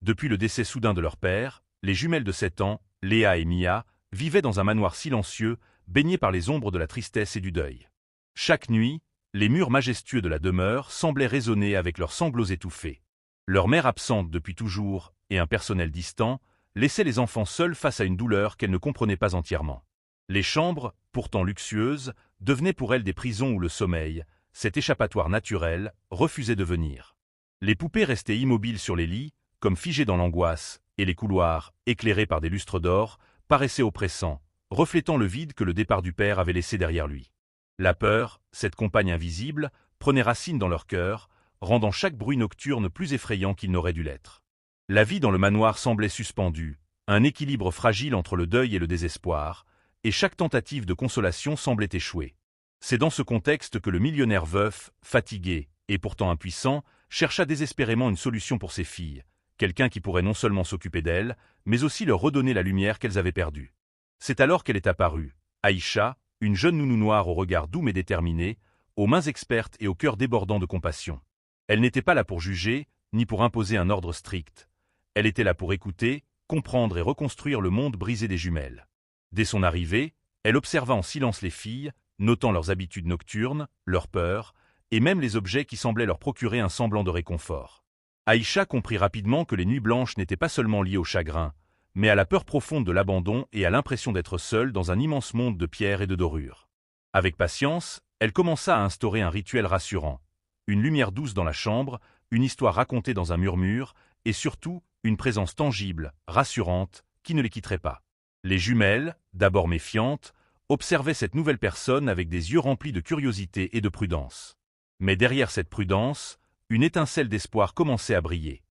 Depuis le décès soudain de leur père, les jumelles de 7 ans, Léa et Mia, vivaient dans un manoir silencieux, baigné par les ombres de la tristesse et du deuil. Chaque nuit, les murs majestueux de la demeure semblaient résonner avec leurs sanglots étouffés. Leur mère absente depuis toujours, et un personnel distant, laissaient les enfants seuls face à une douleur qu'elles ne comprenaient pas entièrement. Les chambres, pourtant luxueuses, devenaient pour elles des prisons où le sommeil, cet échappatoire naturel, refusait de venir. Les poupées restaient immobiles sur les lits, comme figées dans l'angoisse, et les couloirs, éclairés par des lustres d'or, paraissaient oppressants, reflétant le vide que le départ du père avait laissé derrière lui. La peur, cette compagne invisible, prenait racine dans leur cœur, rendant chaque bruit nocturne plus effrayant qu'il n'aurait dû l'être. La vie dans le manoir semblait suspendue, un équilibre fragile entre le deuil et le désespoir, et chaque tentative de consolation semblait échouer. C'est dans ce contexte que le millionnaire veuf, fatigué, et pourtant impuissant, chercha désespérément une solution pour ses filles, quelqu'un qui pourrait non seulement s'occuper d'elles, mais aussi leur redonner la lumière qu'elles avaient perdue. C'est alors qu'elle est apparue, Aïcha, une jeune nounou noire au regard doux mais déterminé, aux mains expertes et au cœur débordant de compassion. Elle n'était pas là pour juger, ni pour imposer un ordre strict. Elle était là pour écouter, comprendre et reconstruire le monde brisé des jumelles. Dès son arrivée, elle observa en silence les filles, notant leurs habitudes nocturnes, leurs peurs, et même les objets qui semblaient leur procurer un semblant de réconfort. Aïcha comprit rapidement que les nuits blanches n'étaient pas seulement liées au chagrin, mais à la peur profonde de l'abandon et à l'impression d'être seule dans un immense monde de pierre et de dorures. Avec patience, elle commença à instaurer un rituel rassurant. Une lumière douce dans la chambre, une histoire racontée dans un murmure, et surtout, une présence tangible, rassurante, qui ne les quitterait pas. Les jumelles, d'abord méfiantes, observaient cette nouvelle personne avec des yeux remplis de curiosité et de prudence. Mais derrière cette prudence, une étincelle d'espoir commençait à briller.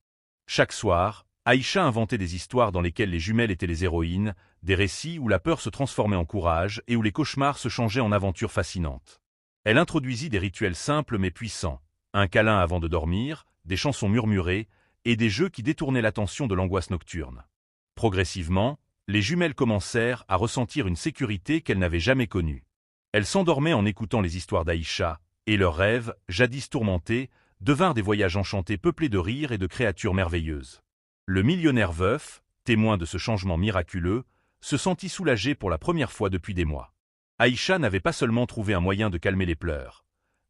Chaque soir, Aïcha inventait des histoires dans lesquelles les jumelles étaient les héroïnes, des récits où la peur se transformait en courage et où les cauchemars se changeaient en aventures fascinantes. Elle introduisit des rituels simples mais puissants, un câlin avant de dormir, des chansons murmurées et des jeux qui détournaient l'attention de l'angoisse nocturne. Progressivement, les jumelles commencèrent à ressentir une sécurité qu'elles n'avaient jamais connue. Elles s'endormaient en écoutant les histoires d'Aïcha, et leurs rêves, jadis tourmentés, devinrent des voyages enchantés peuplés de rires et de créatures merveilleuses. Le millionnaire veuf, témoin de ce changement miraculeux, se sentit soulagé pour la première fois depuis des mois. Aïcha n'avait pas seulement trouvé un moyen de calmer les pleurs.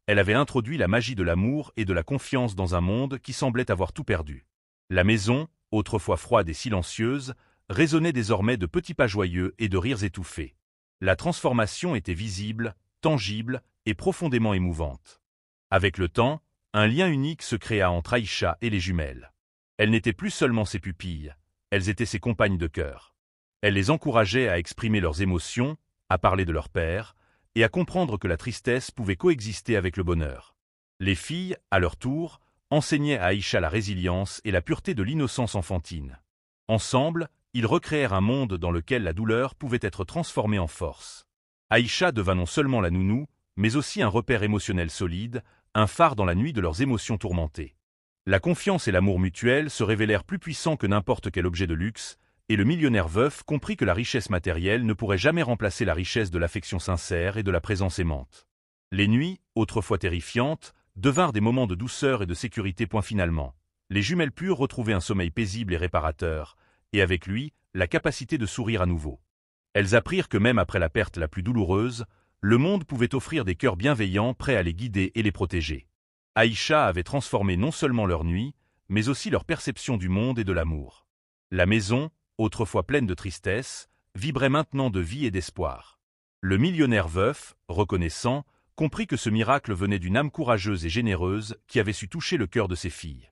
Elle avait introduit la magie de l'amour et de la confiance dans un monde qui semblait avoir tout perdu. La maison, autrefois froide et silencieuse, résonnait désormais de petits pas joyeux et de rires étouffés. La transformation était visible, tangible et profondément émouvante. Avec le temps, un lien unique se créa entre Aïcha et les jumelles. Elles n'étaient plus seulement ses pupilles, elles étaient ses compagnes de cœur. Elle les encourageait à exprimer leurs émotions, à parler de leur père, et à comprendre que la tristesse pouvait coexister avec le bonheur. Les filles, à leur tour, enseignaient à Aïcha la résilience et la pureté de l'innocence enfantine. Ensemble, ils recréèrent un monde dans lequel la douleur pouvait être transformée en force. Aïcha devint non seulement la nounou, mais aussi un repère émotionnel solide, un phare dans la nuit de leurs émotions tourmentées. La confiance et l'amour mutuel se révélèrent plus puissants que n'importe quel objet de luxe, et le millionnaire veuf comprit que la richesse matérielle ne pourrait jamais remplacer la richesse de l'affection sincère et de la présence aimante. Les nuits, autrefois terrifiantes, devinrent des moments de douceur et de sécurité. Finalement, les jumelles pures retrouvaient un sommeil paisible et réparateur, et avec lui, la capacité de sourire à nouveau. Elles apprirent que même après la perte la plus douloureuse, le monde pouvait offrir des cœurs bienveillants prêts à les guider et les protéger. Aïcha avait transformé non seulement leur nuit, mais aussi leur perception du monde et de l'amour. La maison, autrefois pleine de tristesse, vibrait maintenant de vie et d'espoir. Le millionnaire veuf, reconnaissant, comprit que ce miracle venait d'une âme courageuse et généreuse qui avait su toucher le cœur de ses filles.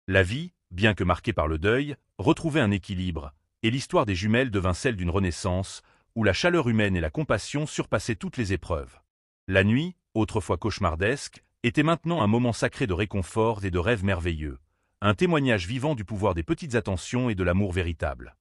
La vie, bien que marquée par le deuil, retrouvait un équilibre, et l'histoire des jumelles devint celle d'une renaissance, où la chaleur humaine et la compassion surpassaient toutes les épreuves. La nuit, autrefois cauchemardesque, était maintenant un moment sacré de réconfort et de rêves merveilleux, un témoignage vivant du pouvoir des petites attentions et de l'amour véritable.